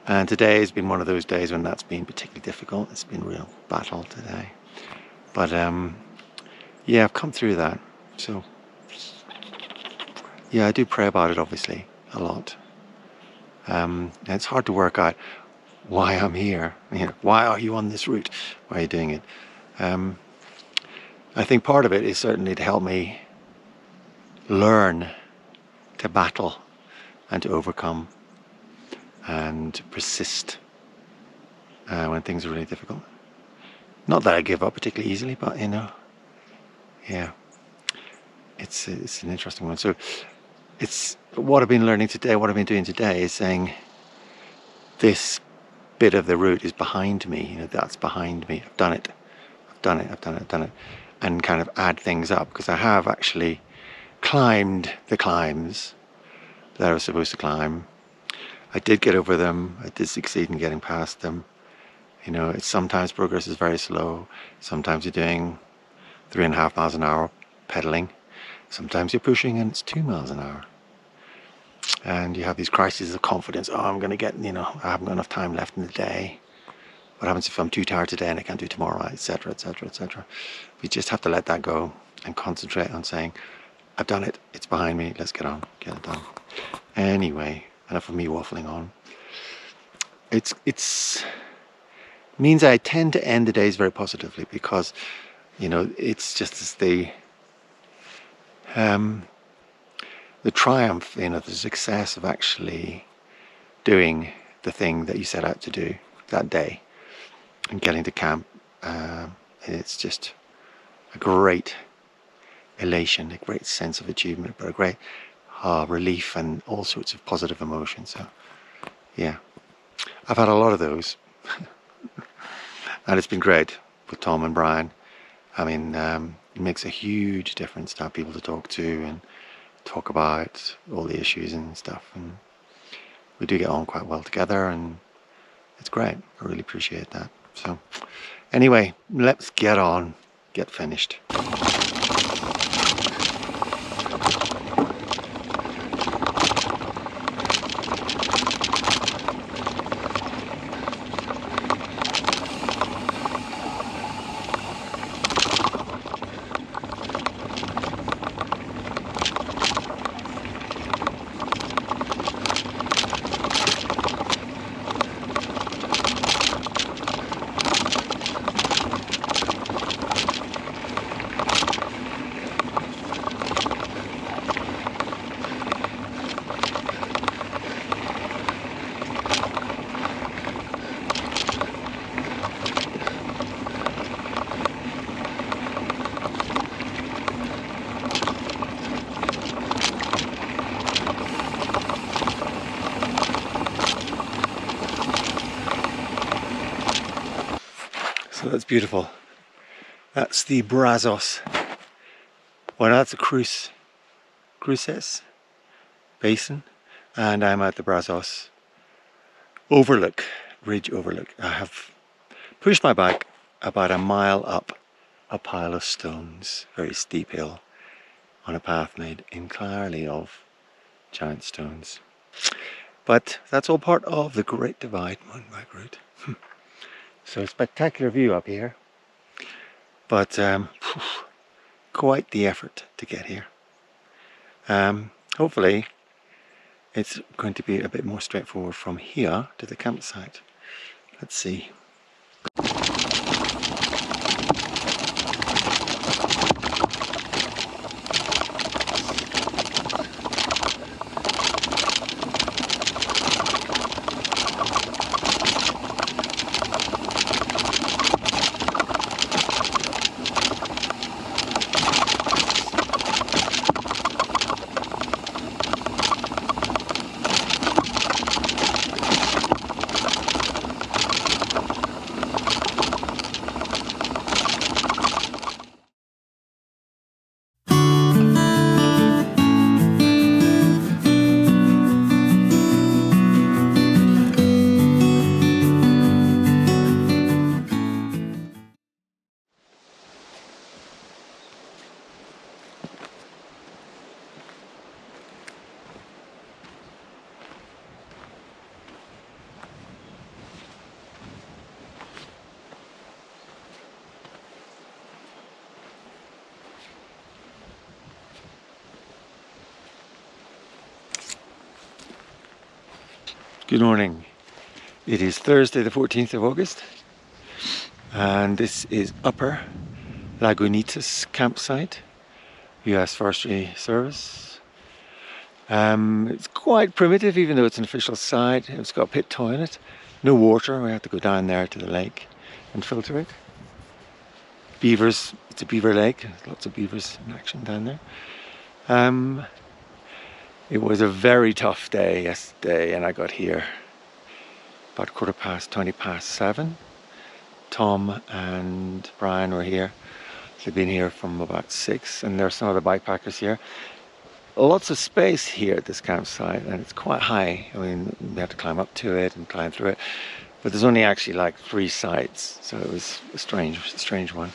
Speaker 2: And today has been one of those days when that's been particularly difficult. It's been a real battle today. But yeah, I've come through that. So yeah, I do pray about it, obviously, a lot. And it's hard to work out why I'm here. You know, why are you on this route? Why are you doing it? I think part of it is certainly to help me learn to battle and to overcome and to persist when things are really difficult. Not that I give up particularly easily, but you know, yeah, it's an interesting one. So it's what I've been learning today, what I've been doing today is saying this bit of the route is behind me, you know, that's behind me. I've done it, and kind of add things up, because I have actually climbed the climbs that I was supposed to climb. I did get over them. I did succeed in getting past them. You know, it's sometimes progress is very slow. Sometimes you're doing 3.5 miles an hour pedaling. Sometimes you're pushing and it's 2 miles an hour. And you have these crises of confidence. Oh, I'm going to get, you know, I haven't got enough time left in the day. What happens if I'm too tired today and I can't do tomorrow, etc., etc., etc. We just have to let that go and concentrate on saying, I've done it, it's behind me, let's get on, get it done. Anyway, enough of me waffling on. It's means I tend to end the days very positively because, you know, it's just as the triumph, you know, the success of actually doing the thing that you set out to do that day and getting to camp. It's just a great elation, a great sense of achievement, but a great relief and all sorts of positive emotions. So yeah, I've had a lot of those and it's been great with Tom and Brian. I mean, it makes a huge difference to have people to talk to and talk about all the issues and stuff, and we do get on quite well together and it's great. I really appreciate that. So anyway, let's get on, get finished. So that's beautiful. That's the Brazos. Well, that's the Cruces Basin, and I'm at the Brazos overlook, ridge overlook. I have pushed my bike about a mile up a pile of stones, very steep hill, on a path made entirely of giant stones. But that's all part of the Great Divide mountain bike route. So spectacular view up here, but quite the effort to get here. Hopefully it's going to be a bit more straightforward from here to the campsite. Let's see. Good morning. It is Thursday the 14th of August and this is Upper Lagunitas campsite, US Forestry Service. It's quite primitive even though it's an official site. It's got a pit toilet, no water, we have to go down there to the lake and filter it. Beavers, it's a beaver lake, there's lots of beavers in action down there. It was a very tough day yesterday and I got here about 7:15. Tom and Brian were here. They've been here from about 6 and there's some other bikepackers here. Lots of space here at this campsite and it's quite high. I mean, we have to climb up to it and climb through it. but there's only actually like 3 sites, so it was a strange one.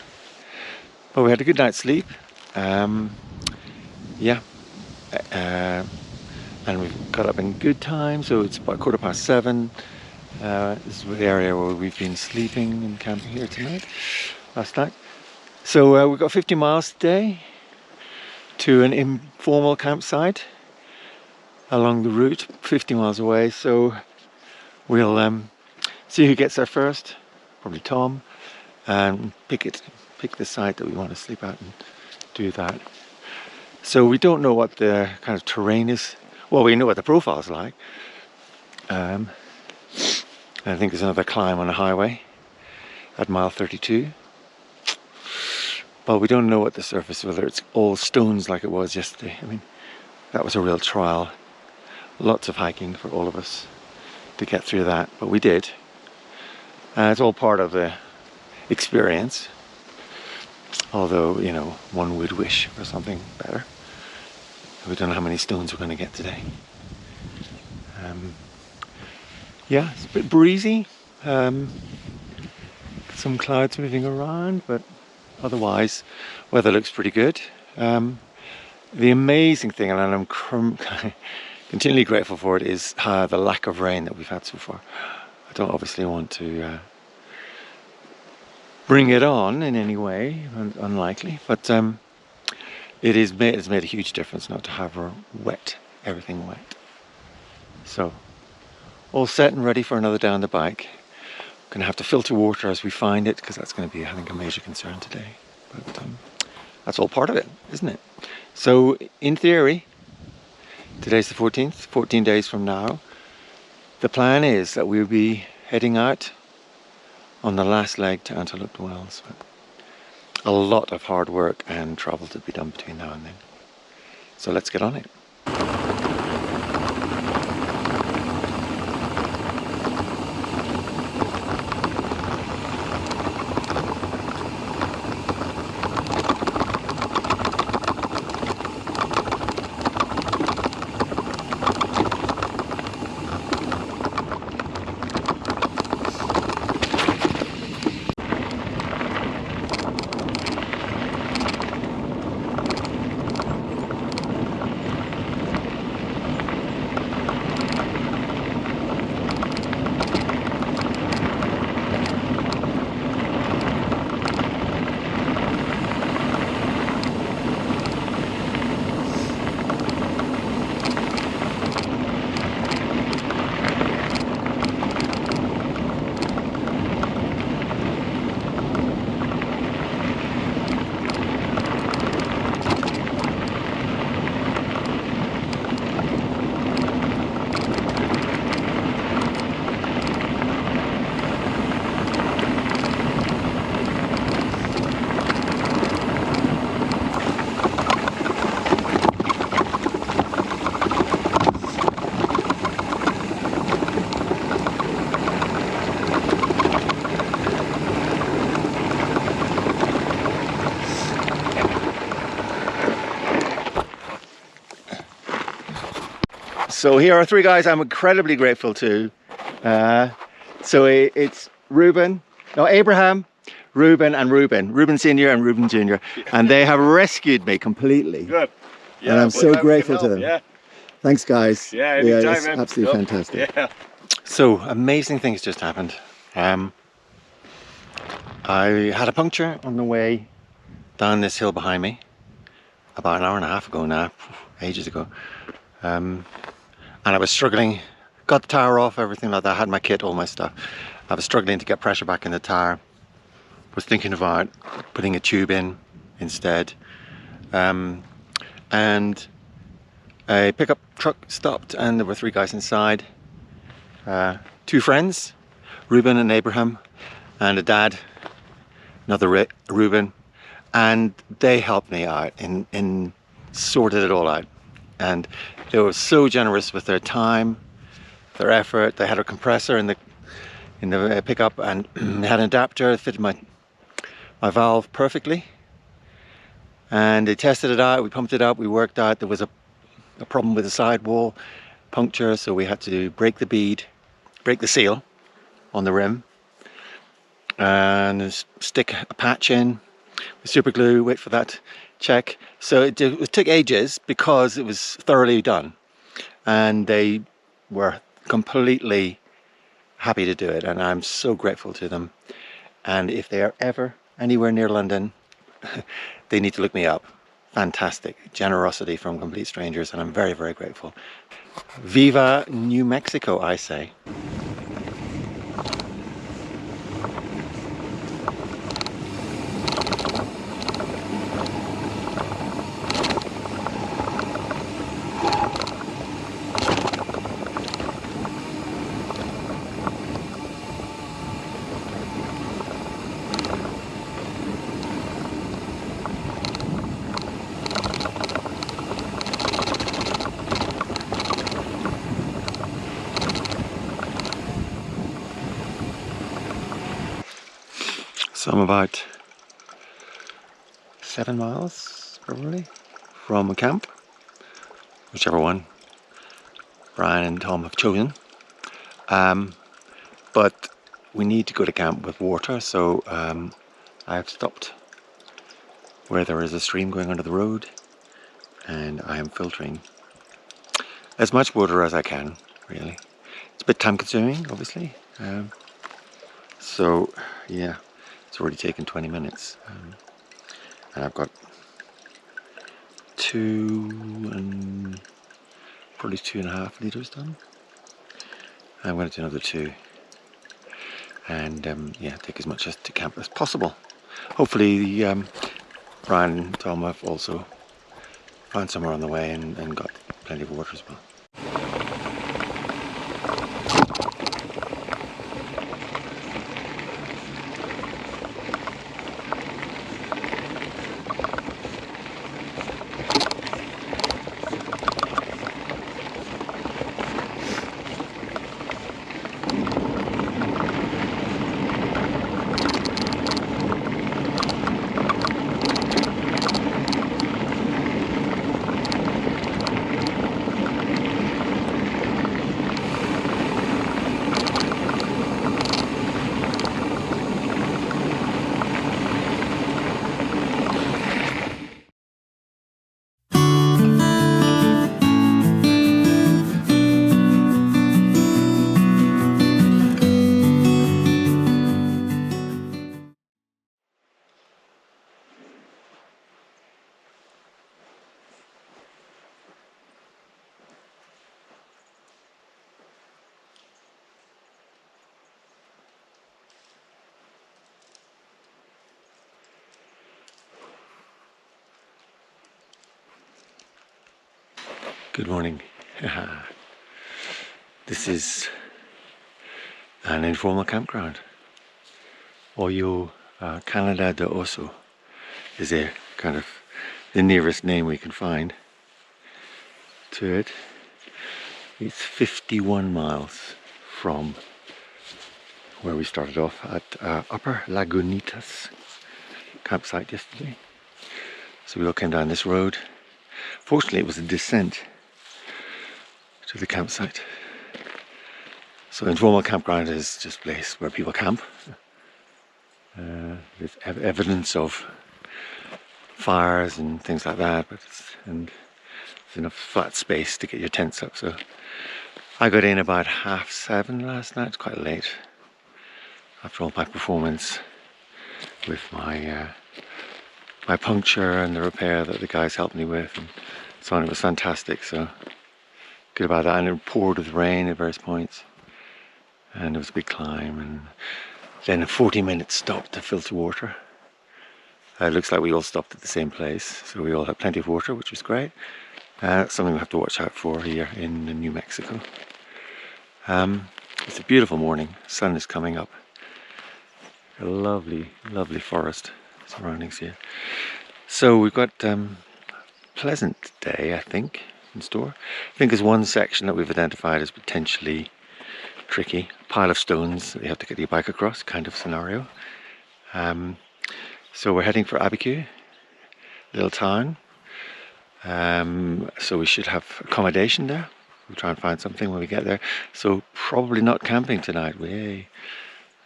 Speaker 2: But we had a good night's sleep. Yeah, and we got up in good time, so it's about 7:15. This is the area where we've been sleeping and camping here last night. So we've got 50 miles today to an informal campsite along the route, 50 miles away. So we'll see who gets there first, probably Tom, and pick the site that we want to sleep at and do that. So we don't know what the kind of terrain is. Well, we know what the profile's like. I think there's another climb on the highway at mile 32. But we don't know what the surface, whether it's all stones like it was yesterday. I mean, that was a real trial. Lots of hiking for all of us to get through that, but we did. It's all part of the experience. Although, you know, one would wish for something better. We don't know how many stones we're going to get today. Yeah, it's a bit breezy. Some clouds moving around, but otherwise, weather looks pretty good. The amazing thing, and I'm continually grateful for it, is the lack of rain that we've had so far. I don't obviously want to bring it on in any way, unlikely, but it's made a huge difference not to have everything wet. So, all set and ready for another day on the bike. Going to have to filter water as we find it, because that's going to be, I think, a major concern today. But that's all part of it, isn't it? So, in theory, today's the 14th, 14 days from now, the plan is that we'll be heading out on the last leg to Antelope Wells. A lot of hard work and travel to be done between now and then. So let's get on it. So here are 3 guys I'm incredibly grateful to. It's Abraham, Reuben and Reuben. Reuben Senior and Reuben Junior. And they have rescued me completely.
Speaker 3: Good. Yeah,
Speaker 2: and I'm so grateful to them.
Speaker 3: Yeah.
Speaker 2: Thanks guys.
Speaker 3: Yeah, anytime,
Speaker 2: it's
Speaker 3: man.
Speaker 2: absolutely fantastic.
Speaker 3: Yeah.
Speaker 2: So amazing things just happened. I had a puncture on the way down this hill behind me about an hour and a half ago now, ages ago. And I was struggling, got the tire off, everything like that. I had my kit, all my stuff. I was struggling to get pressure back in the tire. Was thinking about putting a tube in instead. And a pickup truck stopped and there were 3 guys inside. 2 friends, Reuben and Abraham, and a dad, another Reuben. And they helped me out and sorted it all out. And they were so generous with their time, their effort. They had a compressor in the pickup, and they had an adapter that fitted my valve perfectly. And they tested it out. We pumped it up. We worked out there was a problem with the sidewall puncture, so we had to break the seal on the rim, and stick a patch in with super glue, wait for that check. So it took ages because it was thoroughly done, and they were completely happy to do it, and I'm so grateful to them. And if they are ever anywhere near London, they need to look me up. Fantastic generosity from complete strangers, and I'm very, very grateful. Viva New Mexico, I say. So I'm about 7 miles probably from a camp, whichever one Brian and Tom have chosen. But we need to go to camp with water, so I've stopped where there is a stream going under the road, and I am filtering as much water as I can, really. It's a bit time consuming, obviously. So yeah, it's already taken 20 minutes. And I've got probably 2.5 litres done. I'm going to do another 2. And yeah, take as much to camp as possible. Hopefully Brian and Tom have also found somewhere on the way and got plenty of water as well. Good morning. This is an informal campground. Oyo Canada de Oso is a kind of the nearest name we can find to it. It's 51 miles from where we started off at Upper Lagunitas campsite yesterday. So we all came down this road. Fortunately, it was a descent to the campsite. So informal campground is just a place where people camp. There's evidence of fires and things like that, but there's enough flat space to get your tents up. So I got in about 7:30 last night. It's quite late after all my performance with my my puncture and the repair that the guys helped me with, and so on. It was fantastic. So good about that. And it poured with rain at various points, and it was a big climb, and then a 40-minute stop to filter water. It looks like we all stopped at the same place, so we all had plenty of water, which was great. That's something we have to watch out for here in New Mexico. It's a beautiful morning. Sun is coming up. A lovely, lovely forest surroundings here. So we've got pleasant day, I think, in store. I think there's one section that we've identified as potentially tricky. A pile of stones that you have to get your bike across, kind of scenario. So we're heading for Abiquiu, little town. So we should have accommodation there. We'll try and find something when we get there. So probably not camping tonight.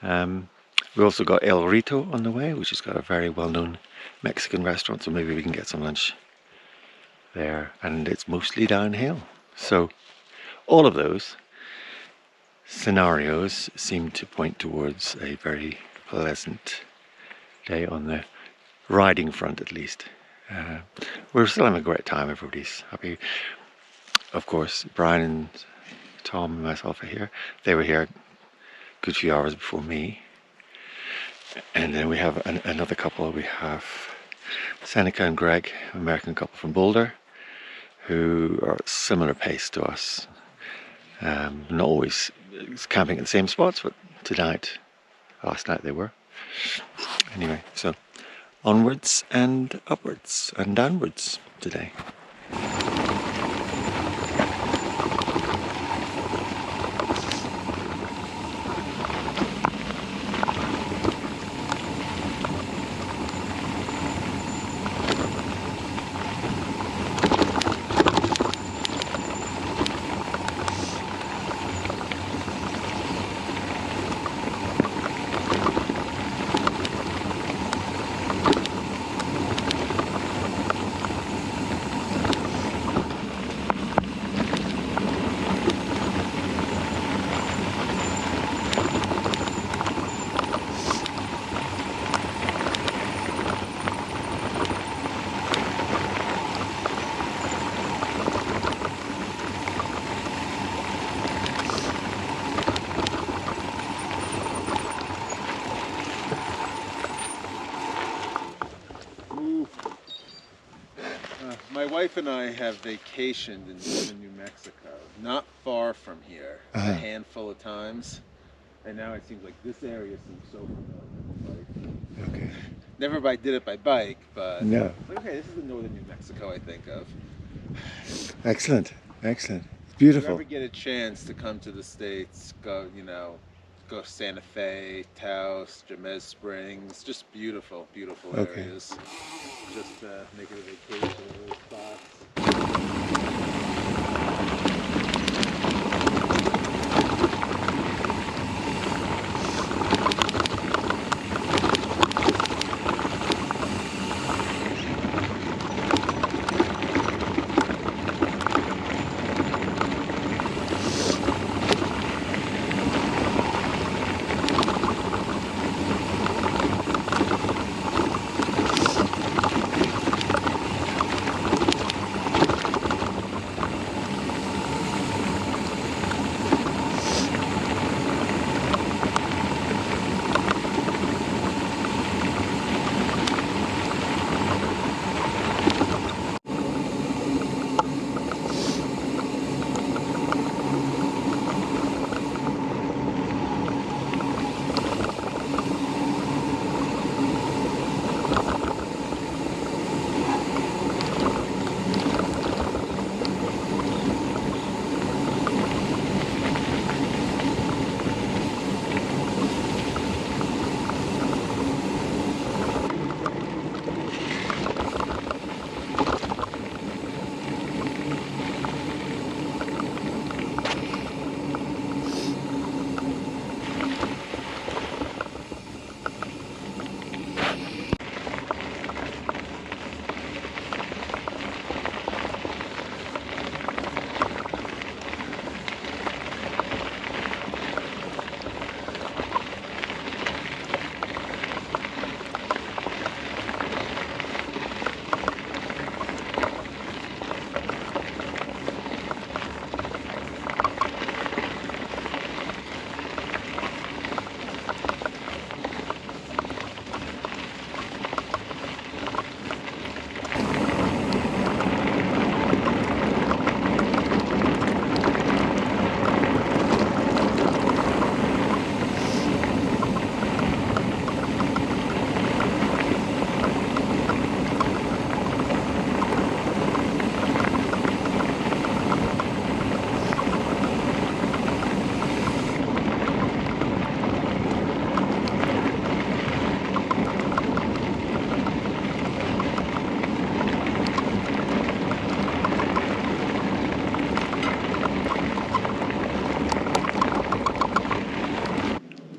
Speaker 2: We also got El Rito on the way, which has got a very well-known Mexican restaurant, so maybe we can get some lunch there. And it's mostly downhill. So all of those scenarios seem to point towards a very pleasant day on the riding front, at least. We're still having a great time. Everybody's happy. Of course, Brian and Tom and myself are here. They were here a good few hours before me. And then we have another couple. We have Seneca and Greg, American couple from Boulder, who are similar pace to us. Not always camping at the same spots, but last night they were. Anyway, so onwards and upwards and downwards today.
Speaker 3: My wife and I have vacationed in northern New Mexico, not far from here, a handful of times, and now it seems like this area seems so familiar.
Speaker 2: Okay.
Speaker 3: Never did it by bike, but
Speaker 2: No.
Speaker 3: okay, this is the northern New Mexico I think of.
Speaker 2: Excellent. It's
Speaker 3: If
Speaker 2: beautiful.
Speaker 3: you ever get a chance to come to the States, go Santa Fe, Taos, Jemez Springs, just beautiful
Speaker 2: Okay.
Speaker 3: areas. Just make it a vacation in those spots.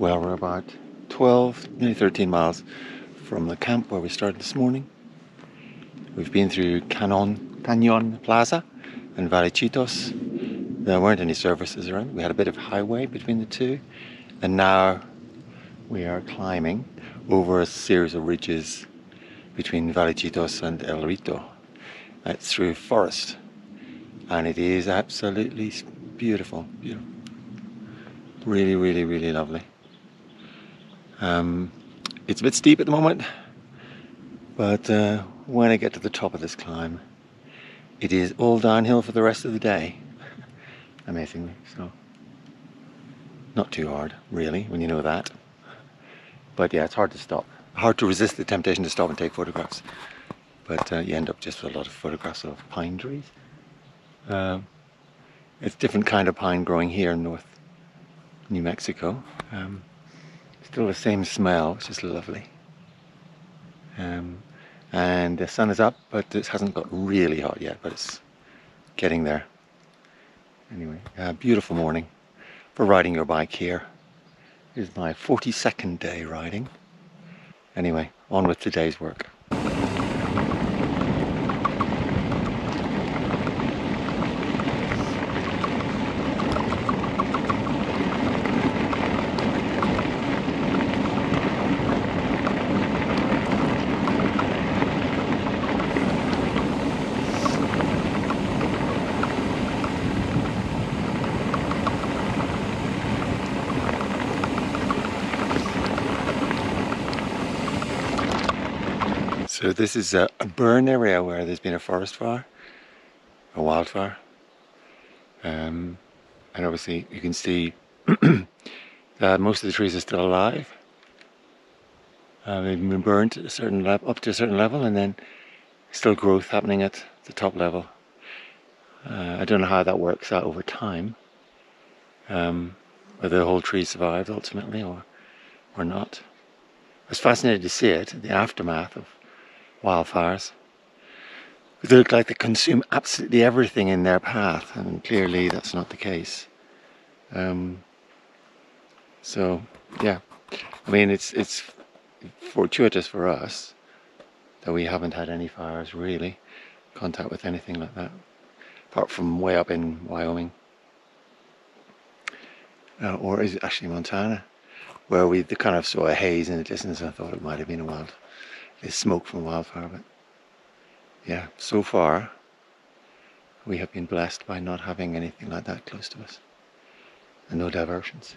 Speaker 2: Well, we're about 12, nearly 13 miles from the camp where we started this morning. We've been through Canyon Plaza and Vallechitos. There weren't any services around. We had a bit of highway between the two. And now we are climbing over a series of ridges between Vallechitos and El Rito. It's through forest. And it is absolutely beautiful, beautiful. Really, really, really lovely. It's a bit steep at the moment, but when I get to the top of this climb, it is all downhill for the rest of the day. Amazingly, so not too hard, really, when you know that. But yeah, it's hard to stop. Hard to resist the temptation to stop and take photographs. But you end up just with a lot of photographs of pine trees. It's a different kind of pine growing here in North New Mexico. Still the same smell, which is lovely. And the sun is up, but it hasn't got really hot yet, but it's getting there. Anyway, beautiful morning for riding your bike here. This is my 42nd day riding. Anyway, on with today's work. So this is a burn area where there's been a forest fire, a wildfire, and obviously you can see that most of the trees are still alive. They've been burnt at a certain up to a certain level, and then still growth happening at the top level. I don't know how that works out over time, whether the whole tree survived ultimately or not. I was fascinated to see it, the aftermath of wildfires. They look like they consume absolutely everything in their path, and clearly that's not the case. So yeah, I mean it's fortuitous for us that we haven't had any fires really, contact with anything like that, apart from way up in Wyoming, or is it actually Montana, where we kind of saw a haze in the distance and I thought it might have been there's smoke from wildfire. But yeah, so far we have been blessed by not having anything like that close to us, and no diversions.